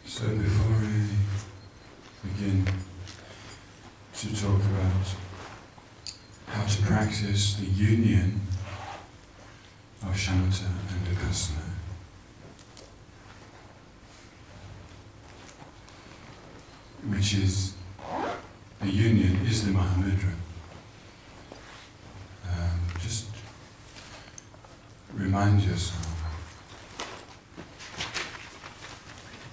So before I begin to talk about how to practice the union of shamatha and vipassana, which is, the union is the Mahamudra. Just remind yourself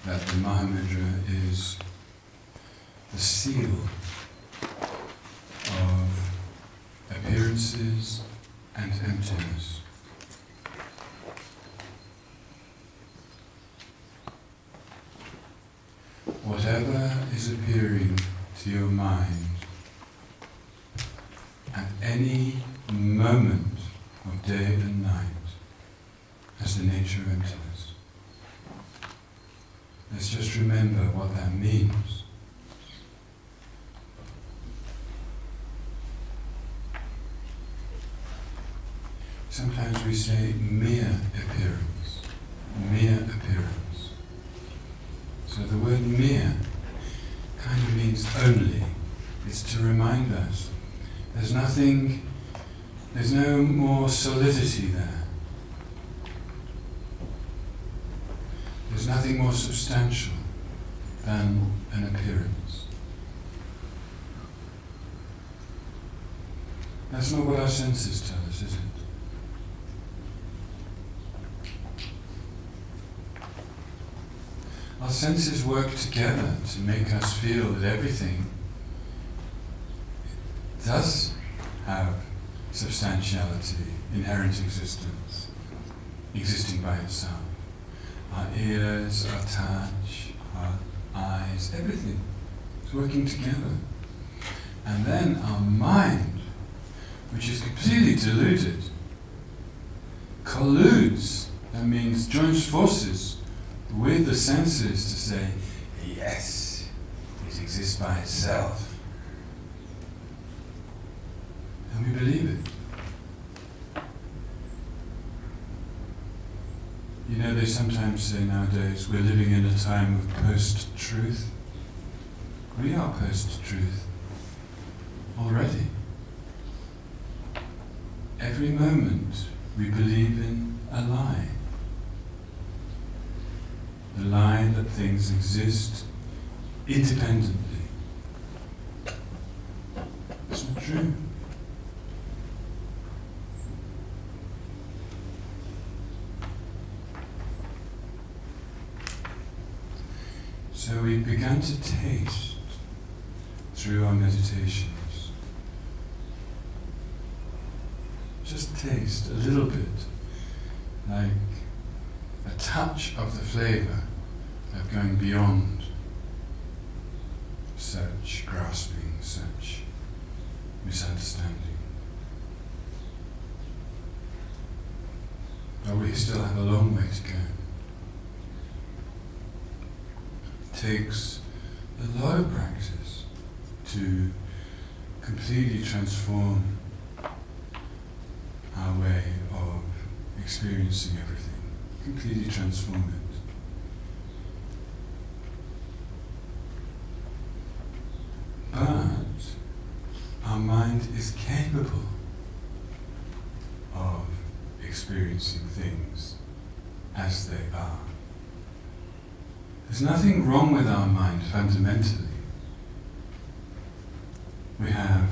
that the Mahamudra is the seal of appearances and emptiness. Whatever is appearing to your mind at any moment of day and night has the nature of emptiness. Let's just remember what that means. Sometimes we say mere appearance, mere appearance. So the word mere kind of means only. It's to remind us there's no more solidity there. There's nothing more substantial than an appearance. That's not what our senses tell us, is it? Our senses work together to make us feel that everything does have substantiality, inherent existence, existing by itself. Our ears, our touch, our eyes, everything is working together. And then our mind, which is completely deluded, colludes, that means joins forces with the senses to say, yes, it exists by itself. And we believe it. You know, they sometimes say nowadays we're living in a time of post-truth. We are post-truth already. Every moment we believe in a lie. The lie that things exist independently. It's not true. So we began to taste through our meditations. Just taste a little bit, like a touch of the flavor of going beyond such grasping, such misunderstanding. But we still have a long way to go. Takes a lot of practice to completely transform our way of experiencing everything, completely transform it. But our mind is capable of experiencing things as they are. There's nothing wrong with our mind fundamentally. We have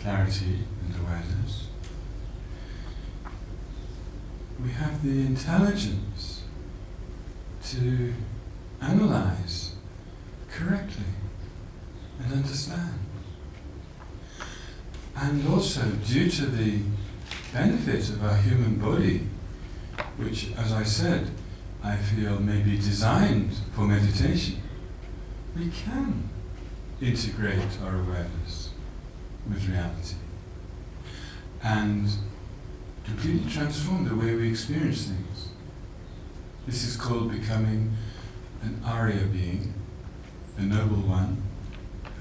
clarity and awareness. We have the intelligence to analyze correctly and understand. And also, due to the benefit of our human body, which, as I said, I feel may be designed for meditation, we can integrate our awareness with reality and completely transform the way we experience things. This is called becoming an Arya being, a noble one,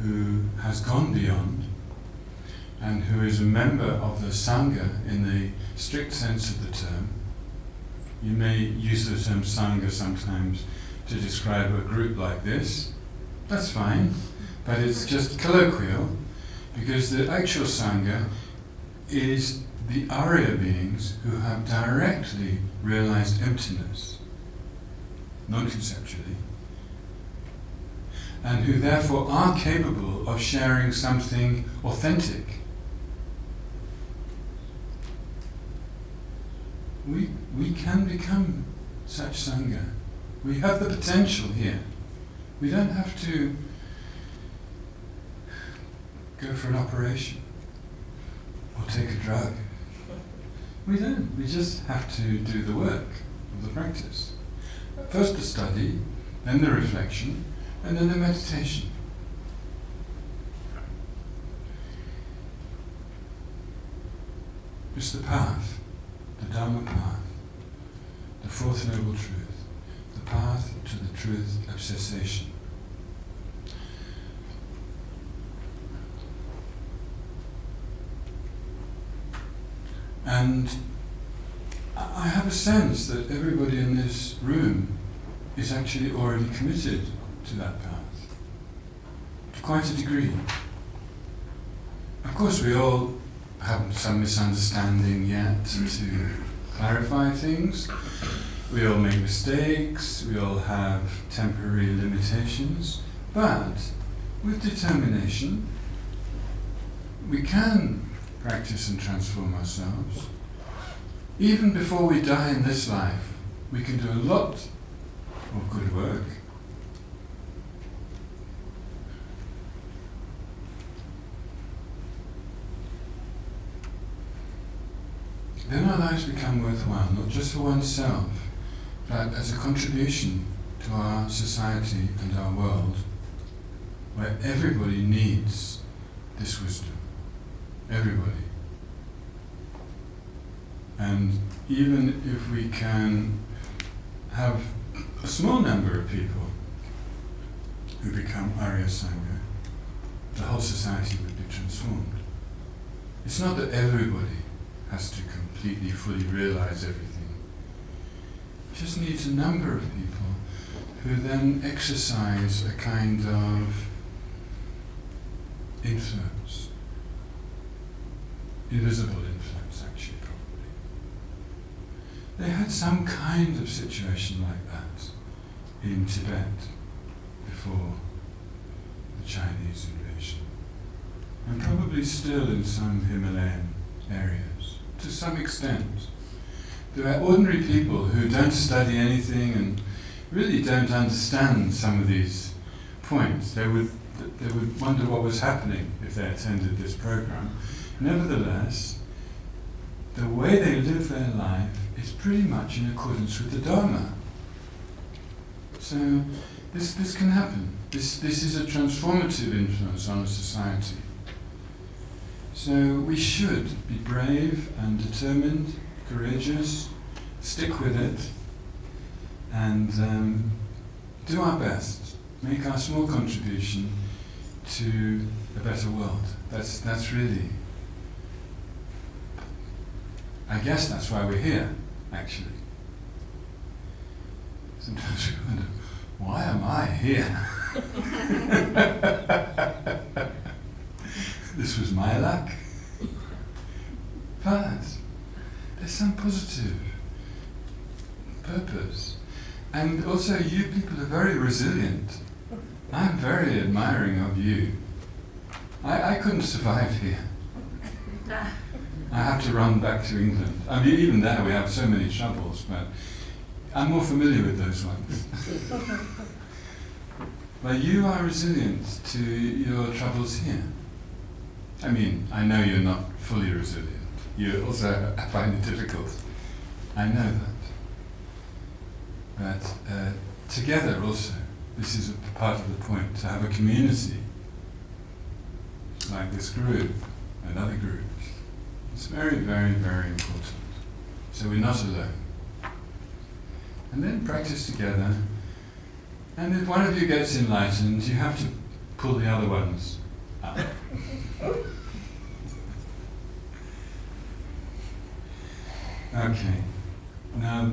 who has gone beyond and who is a member of the Sangha in the strict sense of the term. You may use the term Sangha sometimes to describe a group like this. That's fine, but it's just colloquial, because the actual Sangha is the Arya beings who have directly realized emptiness, non-conceptually, and who therefore are capable of sharing something authentic. We can become such Sangha. We have the potential here. We don't have to go for an operation or take a drug. We don't. We just have to do the work of the practice. First the study, then the reflection, and then the meditation. It's the path, the Dharma path, the fourth noble truth, the path to the truth of cessation. And I have a sense that everybody in this room is actually already committed to that path, to quite a degree. Of course, we all have some misunderstanding yet to clarify things. We all make mistakes, we all have temporary limitations, but with determination, we can practice and transform ourselves. Even before we die in this life, we can do a lot of good work. Then our lives become worthwhile, not just for oneself, but as a contribution to our society and our world, where everybody needs this wisdom. Everybody. And even if we can have a small number of people who become Arya Sangha, the whole society would be transformed. It's not that everybody has to completely, fully realize everything. It just needs a number of people who then exercise a kind of influence. Invisible influence, actually, probably. They had some kind of situation like that in Tibet before the Chinese invasion, and probably still in some Himalayan areas, to some extent. There are ordinary people who don't study anything and really don't understand some of these points. They would wonder what was happening if they attended this program. Nevertheless, the way they live their life is pretty much in accordance with the Dharma. So this can happen. This is a transformative influence on a society. So we should be brave and determined, courageous, stick with it, and do our best, make our small contribution to a better world. That's really, I guess that's why we're here, actually. Sometimes we wonder, why am I here? This was my luck. But there's some positive purpose. And also you people are very resilient. I'm very admiring of you. I couldn't survive here. I have to run back to England. I mean, even there we have so many troubles, but I'm more familiar with those ones. But you are resilient to your troubles here. I mean, I know you're not fully resilient. You also find it difficult. I know that. But together also, this is a part of the point, to have a community like this group and other groups. It's very, very, very important. So we're not alone. And then practice together. And if one of you gets enlightened, you have to pull the other ones up. Okay. Now,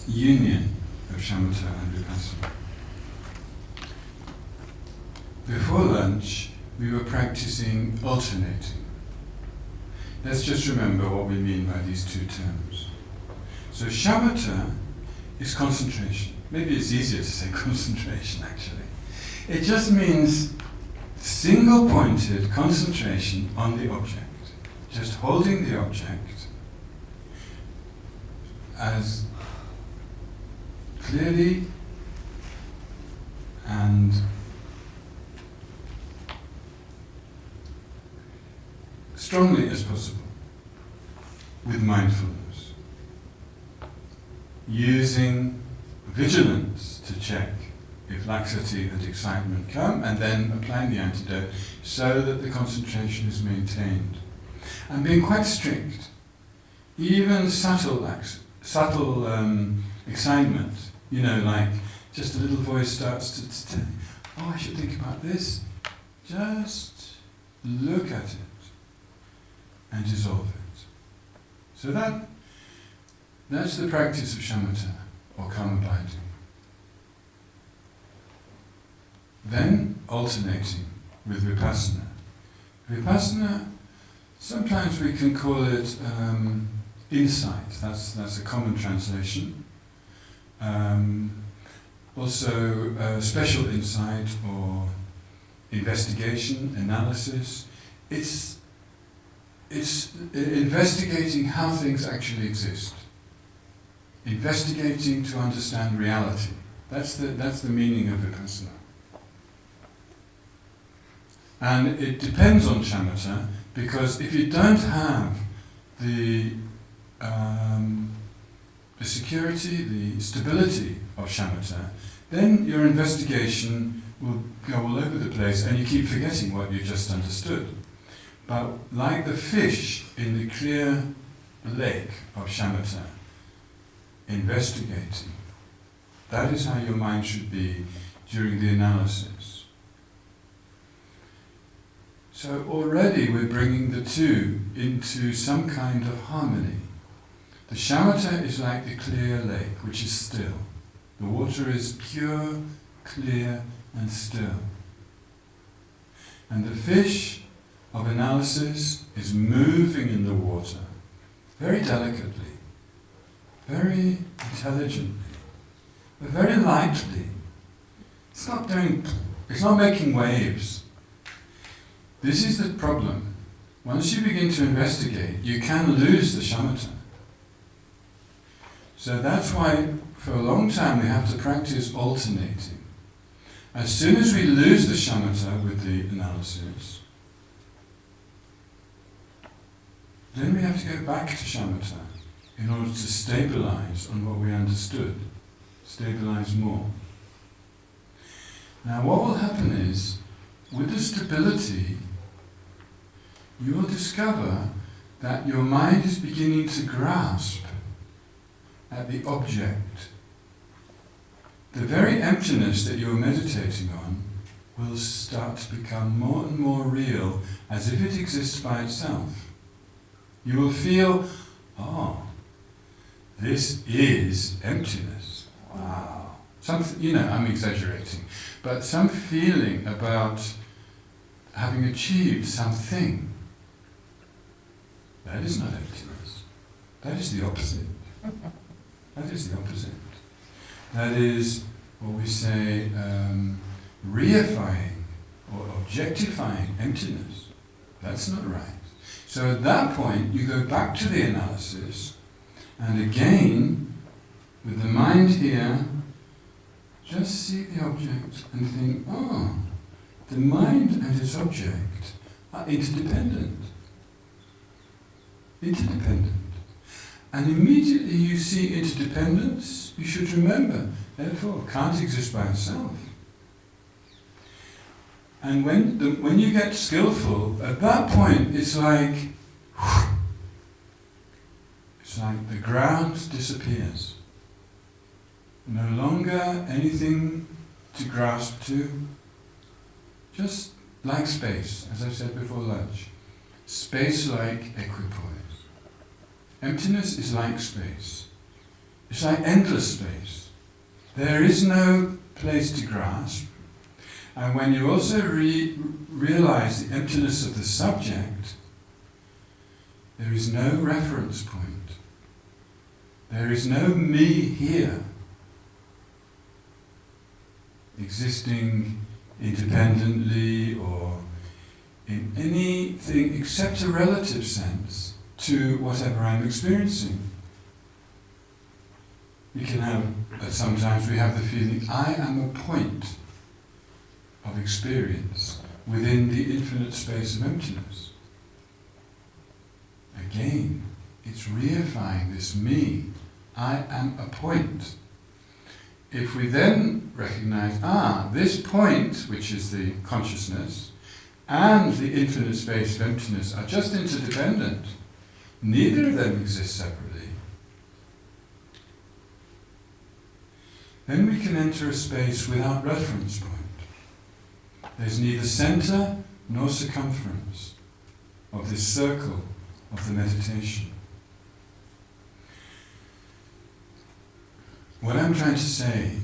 union of shamatha and vipassana. Before lunch, we were practicing alternating. Let's just remember what we mean by these two terms. So shamatha is concentration. Maybe it's easier to say concentration, actually. It just means single-pointed concentration on the object. Just holding the object as clearly and strongly as possible with mindfulness, using vigilance to check if laxity and excitement come, and then applying the antidote so that the concentration is maintained. And being quite strict. Even subtle excitement, like just a little voice starts to tell you, oh, I should think about this. Just look at it and dissolve it. So that's the practice of shamatha, or calm abiding. Then alternating with vipassana. Vipassana, sometimes we can call it insight. That's a common translation. Also special insight or investigation, analysis. It's investigating how things actually exist. Investigating to understand reality. That's the meaning of vipassana. And it depends on shamatha, because if you don't have the security, the stability of shamatha, then your investigation will go all over the place and you keep forgetting what you just understood. But like the fish in the clear lake of shamatha, investigating, that is how your mind should be during the analysis. So already we're bringing the two into some kind of harmony. The shamatha is like the clear lake, which is still. The water is pure, clear, and still. And the fish of analysis is moving in the water, very delicately, very intelligently, but very lightly. It's not making waves. This is the problem. Once you begin to investigate, you can lose the shamatha. So that's why for a long time we have to practice alternating. As soon as we lose the shamatha with the analysis, then we have to go back to shamatha in order to stabilize on what we understood, stabilize more. Now what will happen is, with the stability, you will discover that your mind is beginning to grasp at the object. The very emptiness that you're meditating on will start to become more and more real, as if it exists by itself. You will feel, oh, this is emptiness. Wow. Something, I'm exaggerating, but some feeling about having achieved something. That is not emptiness. That is the opposite. That is the opposite. That is what we say, reifying or objectifying emptiness. That's not right. So at that point, you go back to the analysis, and again, with the mind here, just see the object and think, oh, the mind and its object are interdependent. Interdependent. And immediately you see interdependence, you should remember, therefore, can't exist by itself. And when you get skillful, at that point it's like the ground disappears. No longer anything to grasp to, just like space, as I said before lunch. Space like equipoise. Emptiness is like space. It's like endless space. There is no place to grasp. And when you also realize the emptiness of the subject, there is no reference point. There is no me here, existing independently or in anything except a relative sense to whatever I'm experiencing. We can have, sometimes we have the feeling, I am a point of experience within the infinite space of emptiness. Again, it's reifying this me. I am a point. If we then recognize, this point, which is the consciousness, and the infinite space of emptiness are just interdependent. Neither of them exist separately. Then we can enter a space without reference point. There's neither center nor circumference of this circle of the meditation. What I'm trying to say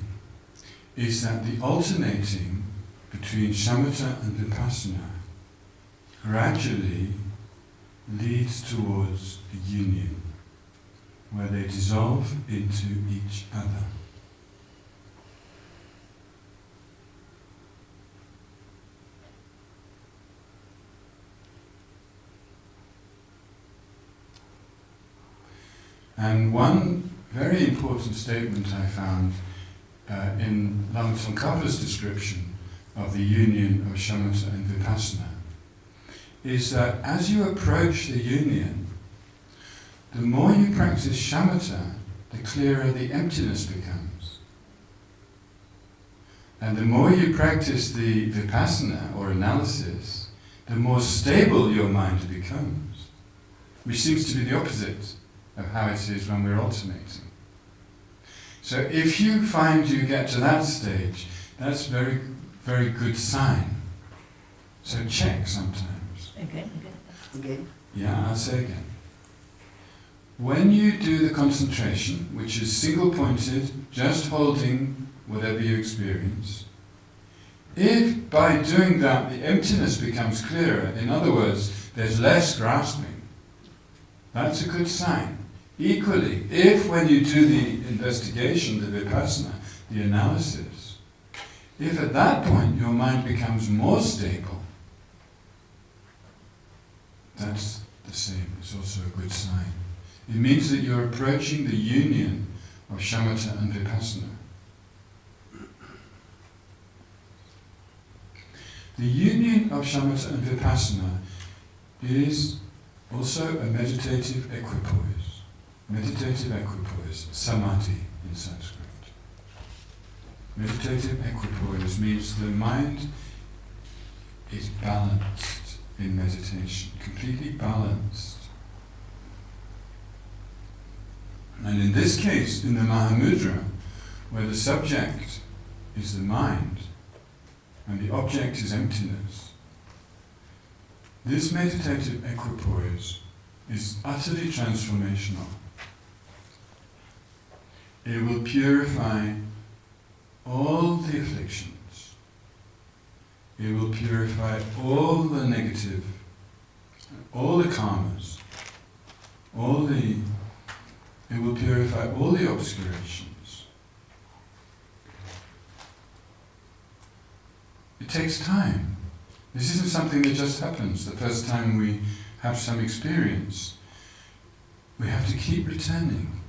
is that the alternating between shamatha and vipassana gradually leads towards a union where they dissolve into each other. And one very important statement I found in Lama Tsongkhapa's description of the union of shamatha and vipassana is that as you approach the union, the more you practice shamatha, the clearer the emptiness becomes. And the more you practice the vipassana or analysis, the more stable your mind becomes, which seems to be the opposite of how it is when we're alternating. So if you find you get to that stage, that's very, very good sign. So check sometimes. Again. Yeah, I'll say again. When you do the concentration, which is single-pointed, just holding whatever you experience, if by doing that the emptiness becomes clearer, in other words, there's less grasping, that's a good sign. Equally, if when you do the investigation, the vipassana, the analysis, if at that point your mind becomes more stable, that's the same, it's also a good sign. It means that you're approaching the union of shamatha and vipassana. The union of shamatha and vipassana is also a meditative equipoise. Meditative equipoise, samadhi in Sanskrit. Meditative equipoise means the mind is balanced in meditation, completely balanced. And in this case, in the Mahamudra, where the subject is the mind and the object is emptiness, this meditative equipoise is utterly transformational. It will purify all the afflictions. It will purify all the negative, all the karmas, it will purify all the obscurations. It takes time. This isn't something that just happens the first time we have some experience. We have to keep returning.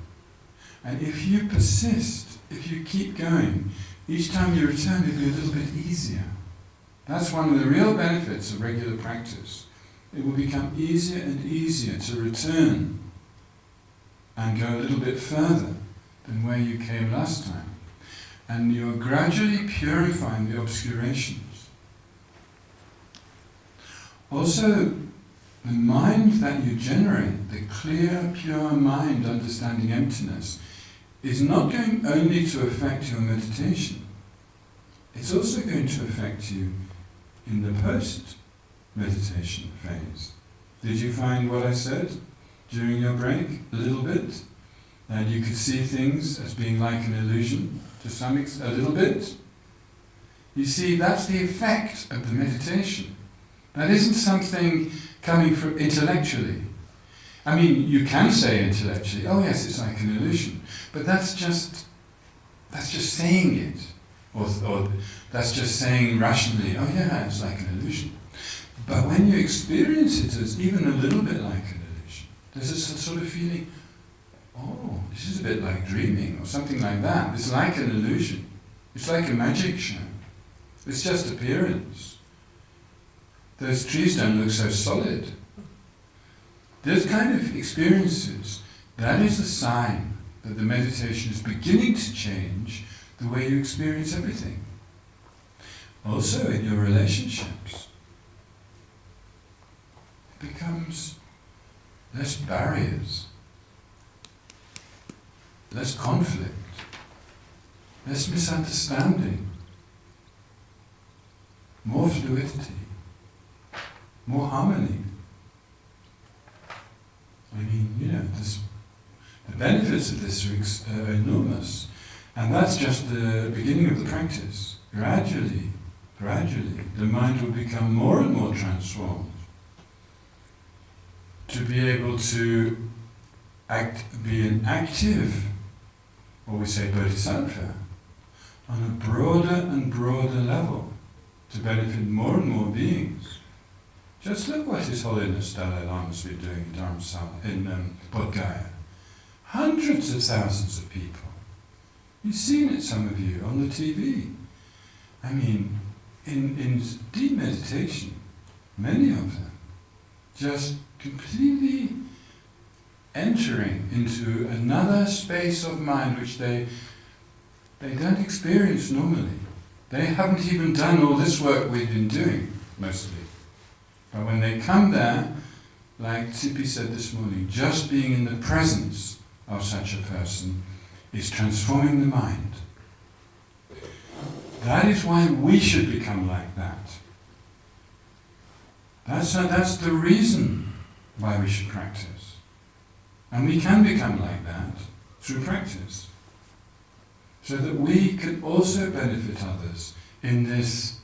And if you persist, if you keep going, each time you return it'll be a little bit easier. That's one of the real benefits of regular practice. It will become easier and easier to return and go a little bit further than where you came last time. And you're gradually purifying the obscurations. Also, the mind that you generate, the clear, pure mind understanding emptiness, is not going only to affect your meditation, it's also going to affect you in the post-meditation phase. Did you find what I said during your break? A little bit? And you could see things as being like an illusion, to some extent, a little bit. You see, that's the effect of the meditation. That isn't something coming from intellectually. I mean, you can say intellectually, oh yes, it's like an illusion, but that's just saying it. Or that's just saying rationally, oh yeah, it's like an illusion. But when you experience it as even a little bit like an illusion, there's a sort of feeling, oh, this is a bit like dreaming, or something like that. It's like an illusion. It's like a magic show. It's just appearance. Those trees don't look so solid. Those kind of experiences, that is a sign that the meditation is beginning to change the way you experience everything. Also in your relationships, it becomes less barriers, less conflict, less misunderstanding, more fluidity, more harmony. I mean, you know, the benefits of this are enormous. And that's just the beginning of the practice. Gradually, the mind will become more and more transformed to be able to be an active, or we say bodhisattva, on a broader and broader level, to benefit more and more beings. Just look what His Holiness Dalai Lama's been doing in Dharamsala, in Bodh Gaya. Hundreds of thousands of people. You've seen it, some of you, on the TV. I mean, in deep meditation, many of them just completely entering into another space of mind which they don't experience normally. They haven't even done all this work we've been doing, mostly. But when they come there, like Tsipi said this morning, just being in the presence of such a person is transforming the mind. That is why we should become like that. That's the reason why we should practice. And we can become like that through practice. So that we can also benefit others in this,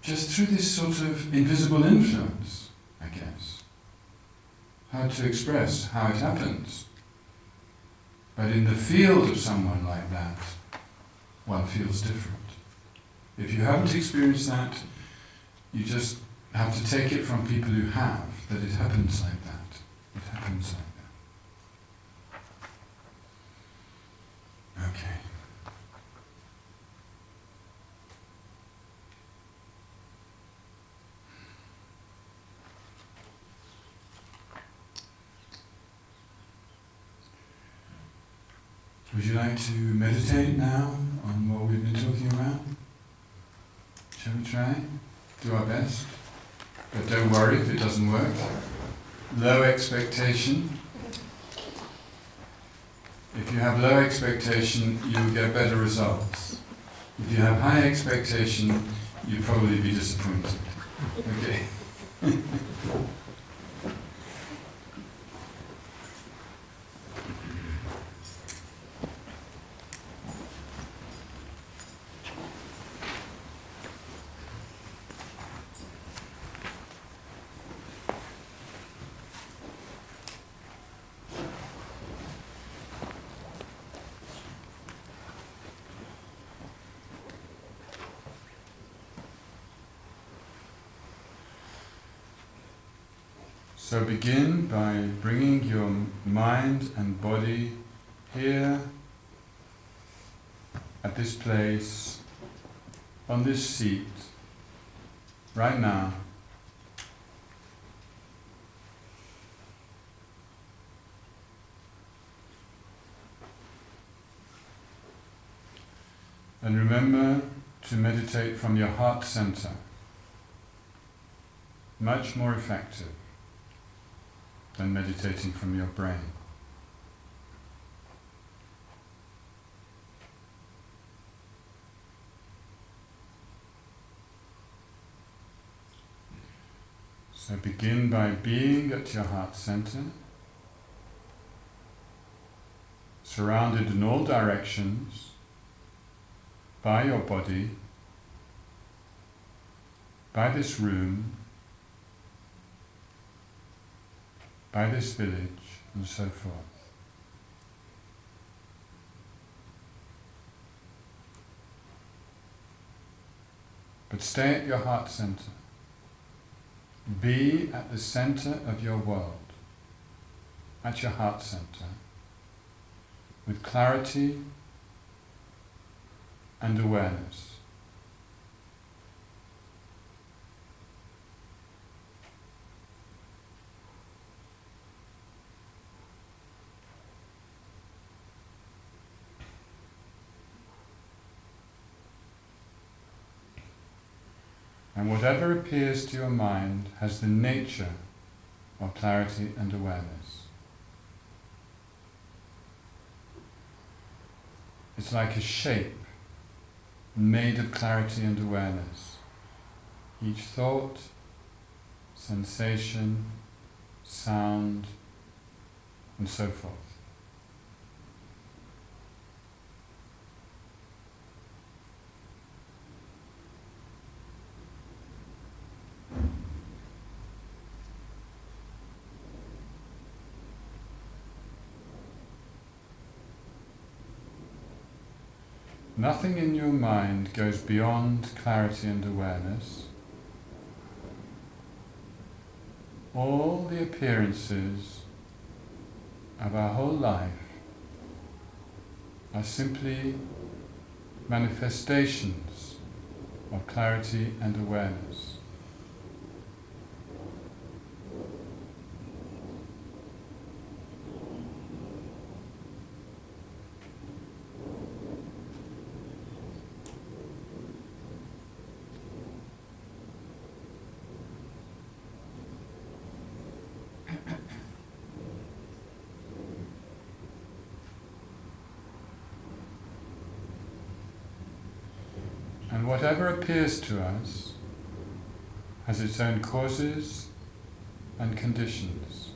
just through this sort of invisible influence, I guess. Hard to express how it happens. But in the field of someone like that, one feels different. If you haven't experienced that, you just have to take it from people who have, that it happens like that. It happens like that. Okay. Would you like to meditate now on what we've been talking about? Shall we try? Do our best. But don't worry if it doesn't work. Low expectation. If you have low expectation, you will get better results. If you have high expectation, you'll probably be disappointed. Okay. So begin by bringing your mind and body here, at this place, on this seat, right now. And remember to meditate from your heart center. Much more effective than meditating from your brain. So begin by being at your heart center. surrounded in all directions by your body, by this room, by this village, and so forth. But stay at your heart center. Be at the center of your world, at your heart center, with clarity and awareness. And whatever appears to your mind has the nature of clarity and awareness. It's like a shape made of clarity and awareness. Each thought, sensation, sound, and so forth. Nothing in your mind goes beyond clarity and awareness. All the appearances of our whole life are simply manifestations of clarity and awareness. And whatever appears to us has its own causes and conditions.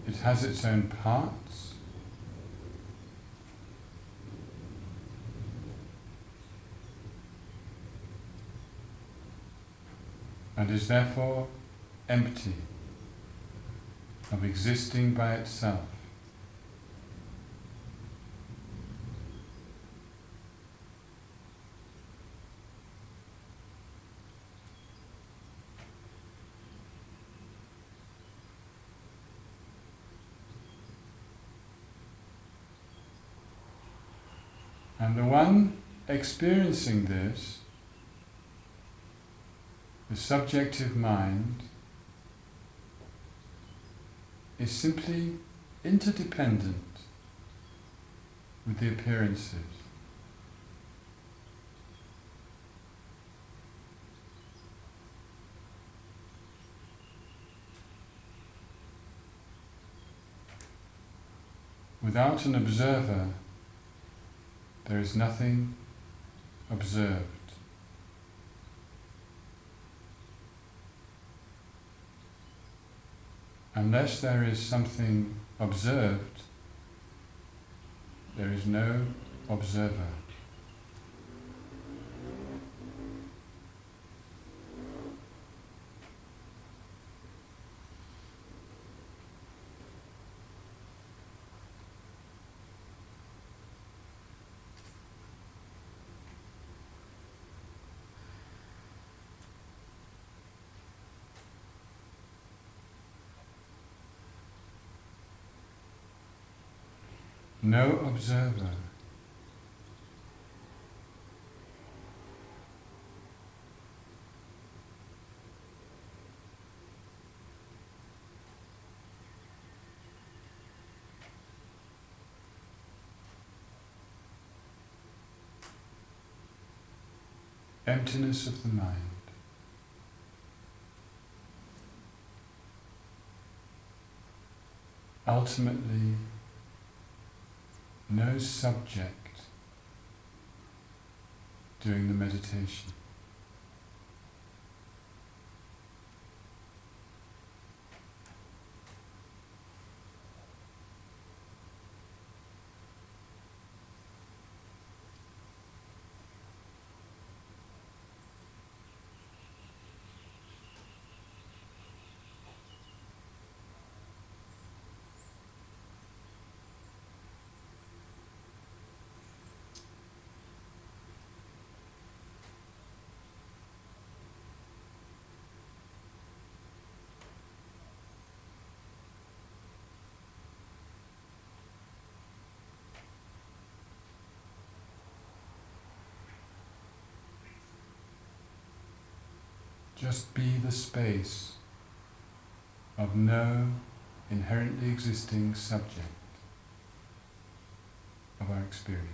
It has its own parts, and is therefore empty of existing by itself. And the one experiencing this, the subjective mind, is simply interdependent with the appearances. Without an observer, there is nothing observed. Unless there is something observed, there is no observer. No observer. Emptiness of the mind. Ultimately, no subject doing the meditation. just be the space of no inherently existing subject of our experience.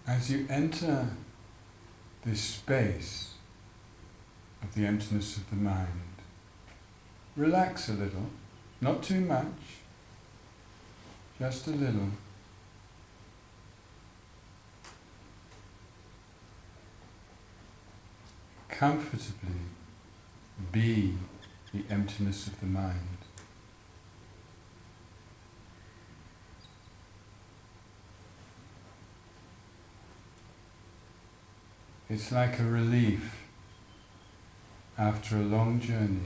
As you enter this space of the emptiness of the mind, relax a little, not too much, just a little. Comfortably be the emptiness of the mind. It's like a relief after a long journey.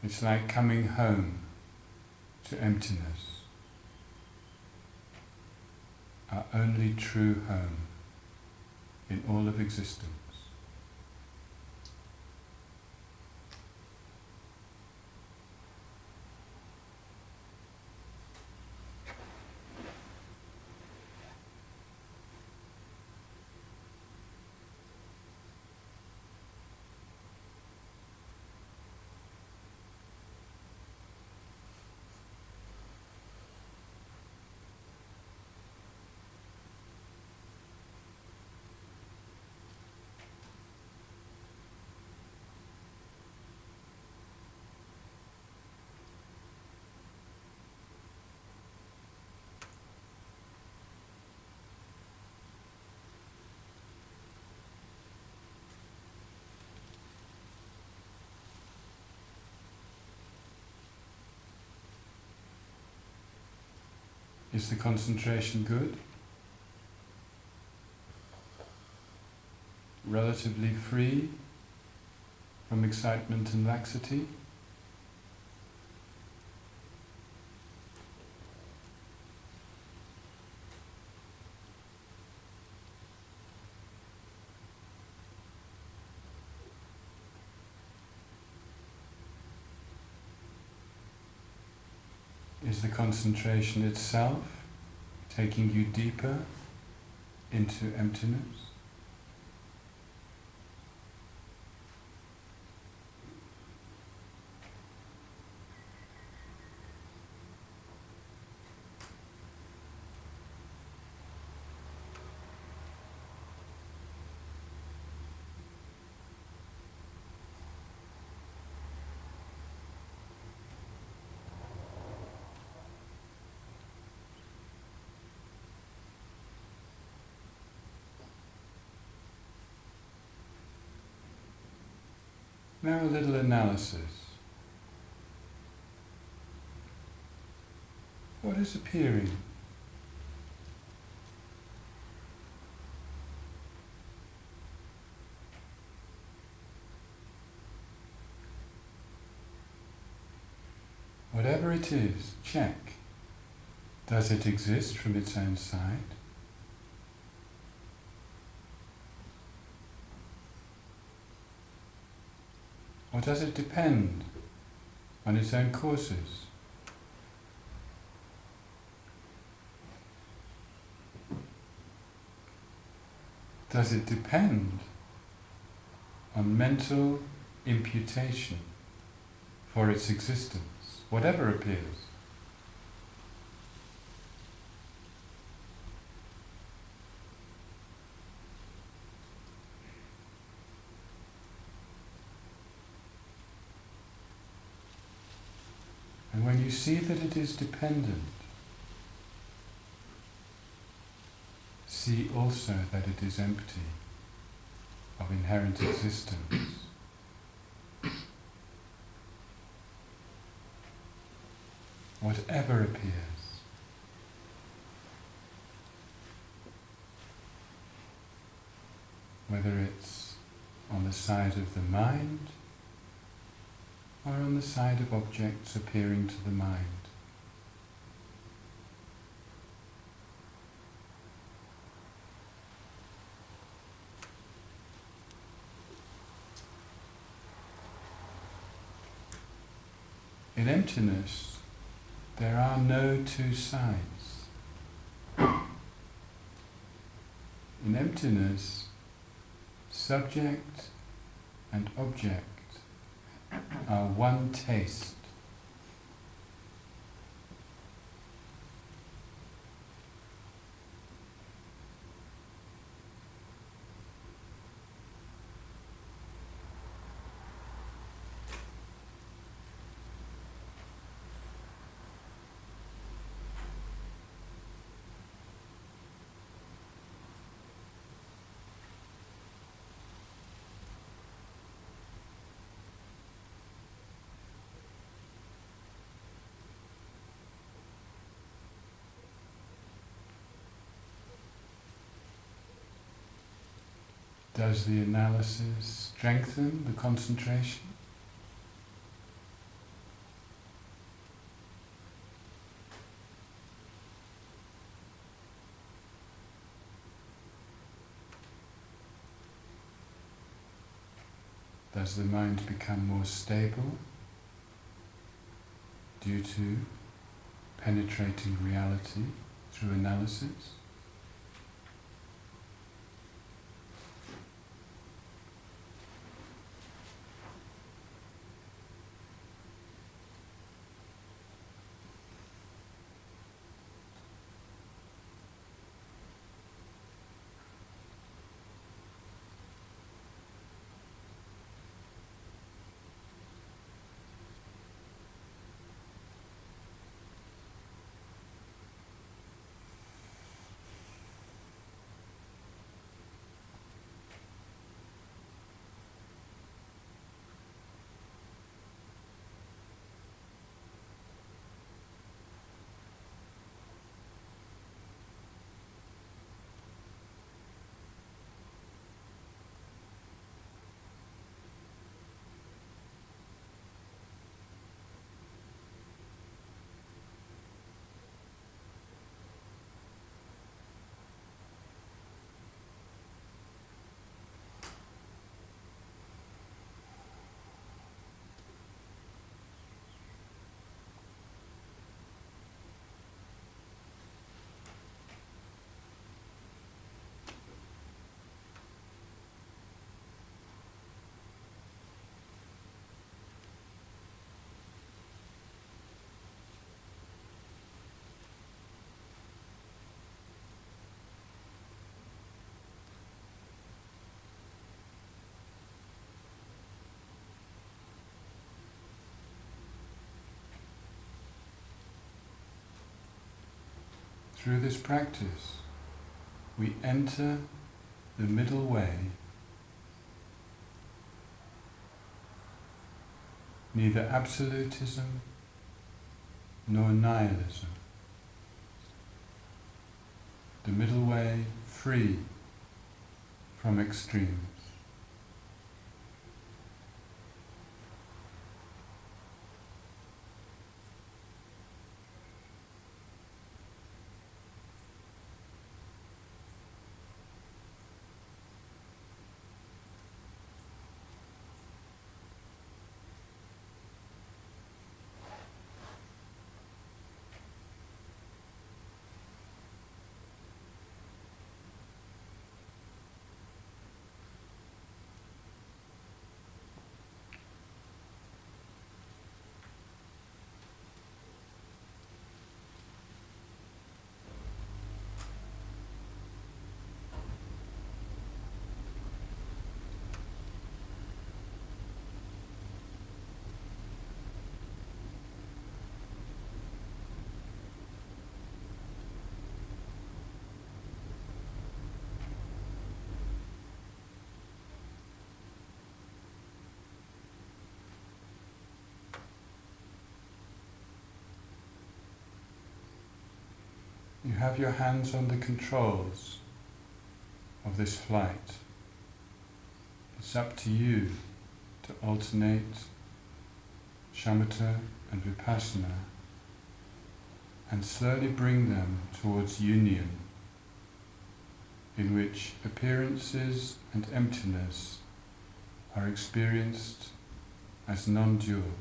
It's like coming home to emptiness, our only true home in all of existence. Is the concentration good? Relatively free from excitement and laxity? Is the concentration itself taking you deeper into emptiness? Now a little analysis. What is appearing? Whatever it is, check. Does it exist from its own side? Or does it depend on its own courses? Does it depend on mental imputation for its existence, whatever appears? And when you see that it is dependent, see also that it is empty of inherent existence. Whatever appears, whether it's on the side of the mind or on the side of objects appearing to the mind. In emptiness, there are no two sides. In emptiness, subject and object are one taste. Does the analysis strengthen the concentration? Does the mind become more stable due to penetrating reality through analysis? Through this practice, we enter the middle way, neither absolutism nor nihilism. The middle way free from extremes. have your hands on the controls of this flight. It's up to you to alternate shamatha and vipassana and slowly bring them towards union, in which appearances and emptiness are experienced as non-dual.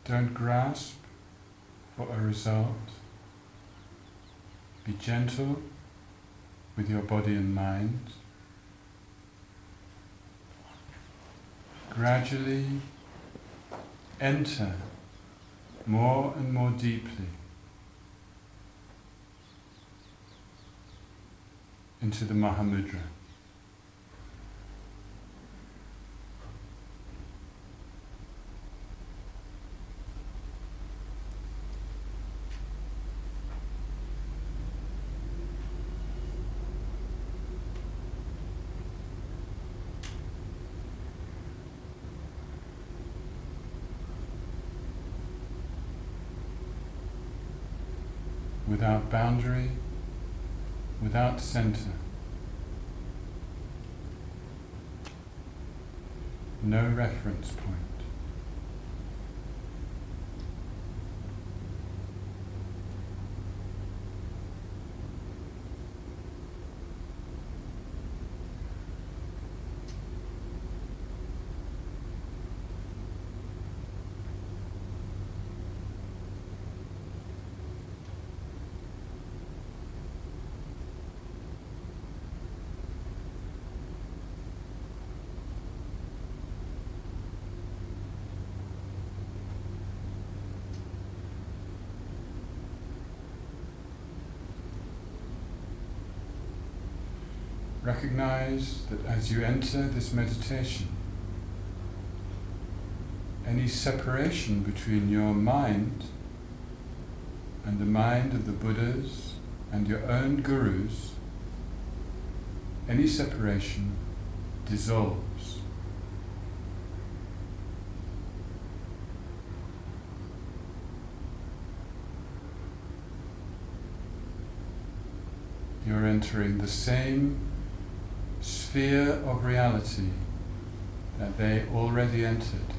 Don't grasp for a result. Be gentle with your body and mind. Gradually enter more and more deeply into the Mahamudra. Without boundary, without center. No reference point. Recognize that as you enter this meditation, any separation between your mind and the mind of the Buddhas and your own gurus, any separation dissolves. You're entering the same sphere of reality that they already entered.